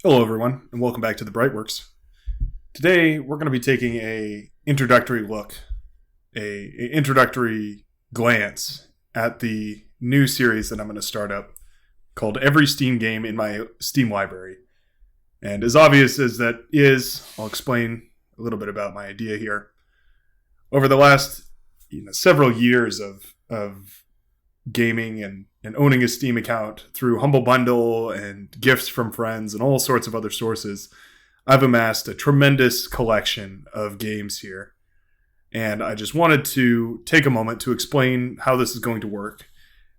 Hello, everyone, and welcome back to the BrightWorks. Today, we're going to be taking a introductory look, a introductory glance at the new series that I'm going to start up called Every Steam Game in My Steam Library. And as obvious as that is, I'll explain a little bit about my idea here. Over the last several years of gaming and owning a Steam account through Humble Bundle and gifts from friends and all sorts of other sources, I've amassed a tremendous collection of games here. And I just wanted to take a moment to explain how this is going to work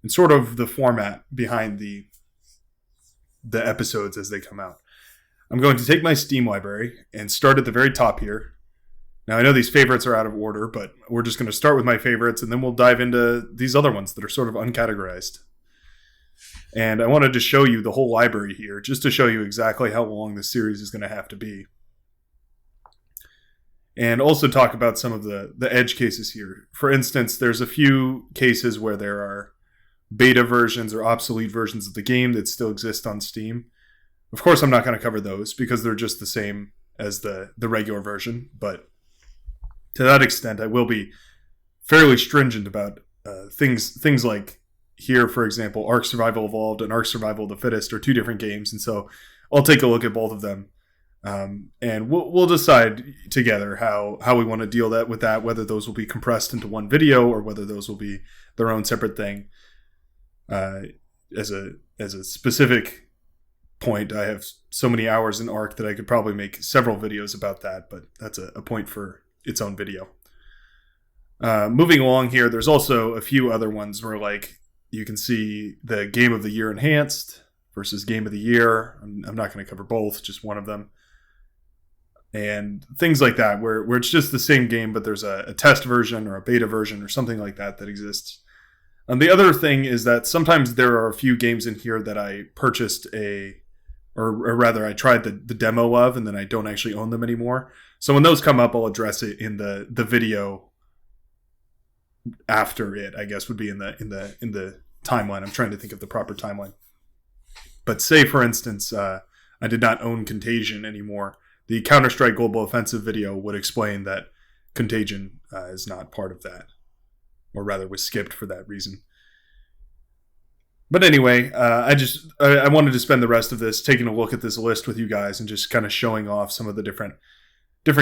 and sort of the format behind the episodes as they come out. I'm going to take my Steam library and start at the very top here. Now, I know these favorites are out of order, but we're just going to start with my favorites, and then we'll dive into these other ones that are sort of uncategorized. And I wanted to show you the whole library here, just to show you exactly how long this series is going to have to be. And also talk about some of the edge cases here. For instance, there's a few cases where there are beta versions or obsolete versions of the game that still exist on Steam. Of course, I'm not going to cover those because they're just the same as the regular version, but to that extent, I will be fairly stringent about things like here, for example, Ark Survival Evolved and Ark Survival of the Fittest are two different games, and so I'll take a look at both of them, and we'll decide together how we want to deal with that, whether those will be compressed into one video or whether those will be their own separate thing. As a specific point, I have so many hours in Ark that I could probably make several videos about that, but that's a point for its own video. Moving along here, there's also a few other ones where, like, you can see the Game of the Year Enhanced versus Game of the Year. I'm not going to cover both, just one of them. And things like that, where it's just the same game, but there's a test version or a beta version or something like that exists. And the other thing is that sometimes there are a few games in here that I purchased or rather I tried the demo of, and then I don't actually own them anymore. So when those come up, I'll address it in the video after it, I guess, would be in the timeline. I'm trying to think of the proper timeline. But say, for instance, I did not own Contagion anymore. The Counter-Strike Global Offensive video would explain that Contagion is not part of that, or rather was skipped for that reason. But anyway, I wanted to spend the rest of this taking a look at this list with you guys and just kind of showing off some of the different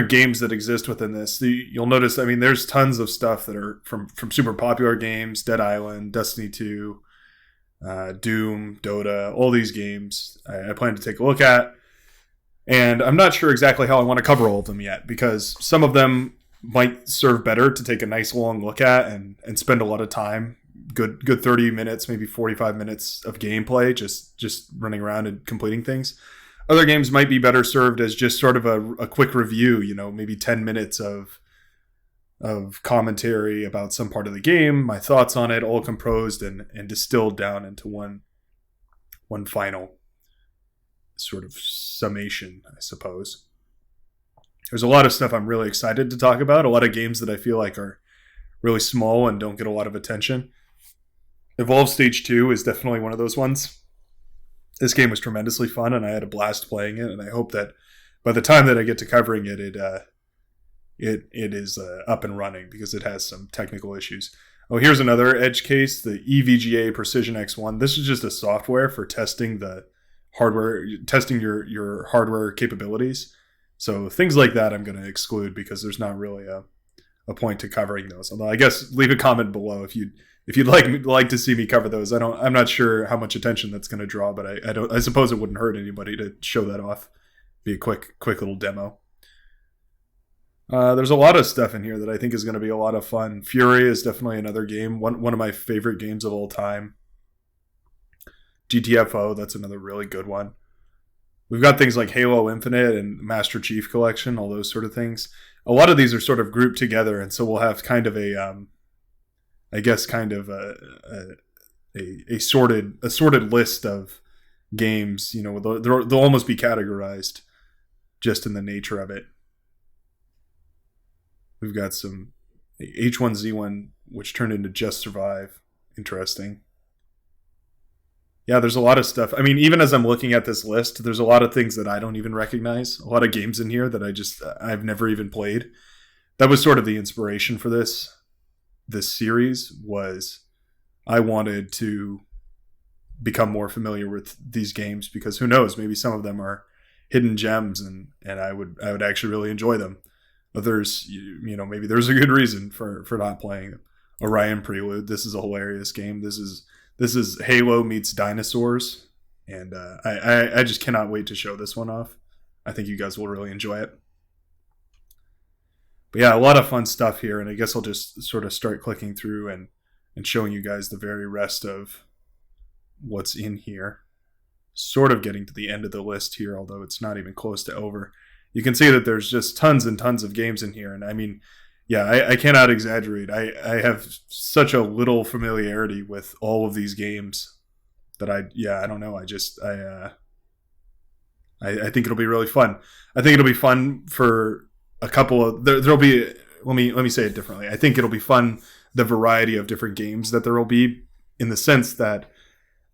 games that exist within this. You'll notice, there's tons of stuff that are from super popular games, Dead Island, Destiny 2, Doom, Dota, all these games I plan to take a look at. And I'm not sure exactly how I want to cover all of them yet, because some of them might serve better to take a nice long look at and spend a lot of time. Good 30 minutes, maybe 45 minutes of gameplay, just running around and completing things. Other games might be better served as just sort of a quick review, maybe 10 minutes of commentary about some part of the game, my thoughts on it, all composed and distilled down into one final sort of summation, I suppose. There's a lot of stuff I'm really excited to talk about, a lot of games that I feel like are really small and don't get a lot of attention. Evolve Stage 2 is definitely one of those ones. This game was tremendously fun, and I had a blast playing it, and I hope that by the time that I get to covering it, it is up and running, because it has some technical issues. Oh, here's another edge case, the EVGA Precision X1. This is just a software for testing the hardware, testing your hardware capabilities. So things like that I'm going to exclude, because there's not really a point to covering those. Although I guess leave a comment below if you'd like to see me cover those. I'm not sure how much attention that's going to draw, but I suppose it wouldn't hurt anybody to show that off. Be a quick little demo. There's a lot of stuff in here that I think is going to be a lot of fun. Fury is definitely another game. One of my favorite games of all time. GTFO, that's another really good one. We've got things like Halo Infinite and Master Chief Collection, all those sort of things. A lot of these are sort of grouped together, and so we'll have kind of a sorted list of games. They'll almost be categorized just in the nature of it. We've got some H1Z1, 1 z 1 h 1 z 1 which turned into Just Survive. Interesting. Yeah, there's a lot of stuff. I mean, even as I'm looking at this list, there's a lot of things that I don't even recognize. A lot of games in here that I've never even played. That was sort of the inspiration for this series. Was I wanted to become more familiar with these games, because who knows, maybe some of them are hidden gems, and I would actually really enjoy them. Others, maybe there's a good reason for not playing them. Orion Prelude, this is a hilarious game. This is Halo meets dinosaurs, and I just cannot wait to show this one off. I think you guys will really enjoy it. But yeah, a lot of fun stuff here, and I guess I'll just sort of start clicking through and showing you guys the very rest of what's in here. Sort of getting to the end of the list here, although it's not even close to over. You can see that there's just tons and tons of games in here, and I mean, yeah, I cannot exaggerate. I have such a little familiarity with all of these games that I don't know. I think it'll be really fun. I think it'll be fun for a couple of there'll be. Let me say it differently. I think it'll be fun, the variety of different games that there will be, in the sense that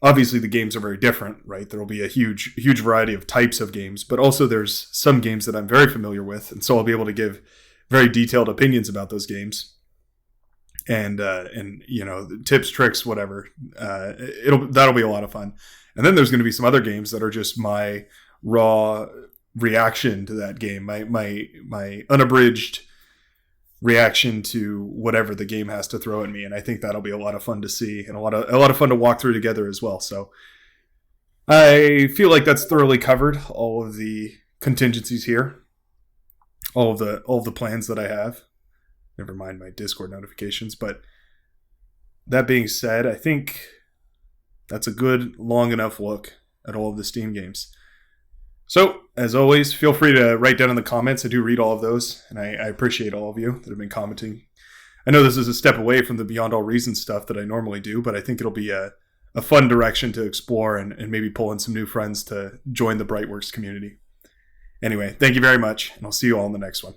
obviously the games are very different, right? There will be a huge variety of types of games, but also there's some games that I'm very familiar with, and so I'll be able to give very detailed opinions about those games, and tips, tricks, whatever. That'll be a lot of fun. And then there's going to be some other games that are just my raw reaction to that game, my unabridged reaction to whatever the game has to throw at me, and I think that'll be a lot of fun to see, and a lot of fun to walk through together as well. So I feel like that's thoroughly covered all of the contingencies here, all of the plans that I have. Never mind my Discord notifications. But that being said, I think that's a good long enough look at all of the Steam games. So, as always, feel free to write down in the comments. I do read all of those, and I appreciate all of you that have been commenting. I know this is a step away from the Beyond All Reason stuff that I normally do, but I think it'll be a fun direction to explore, and maybe pull in some new friends to join the BrightWorks community. Anyway, thank you very much, and I'll see you all in the next one.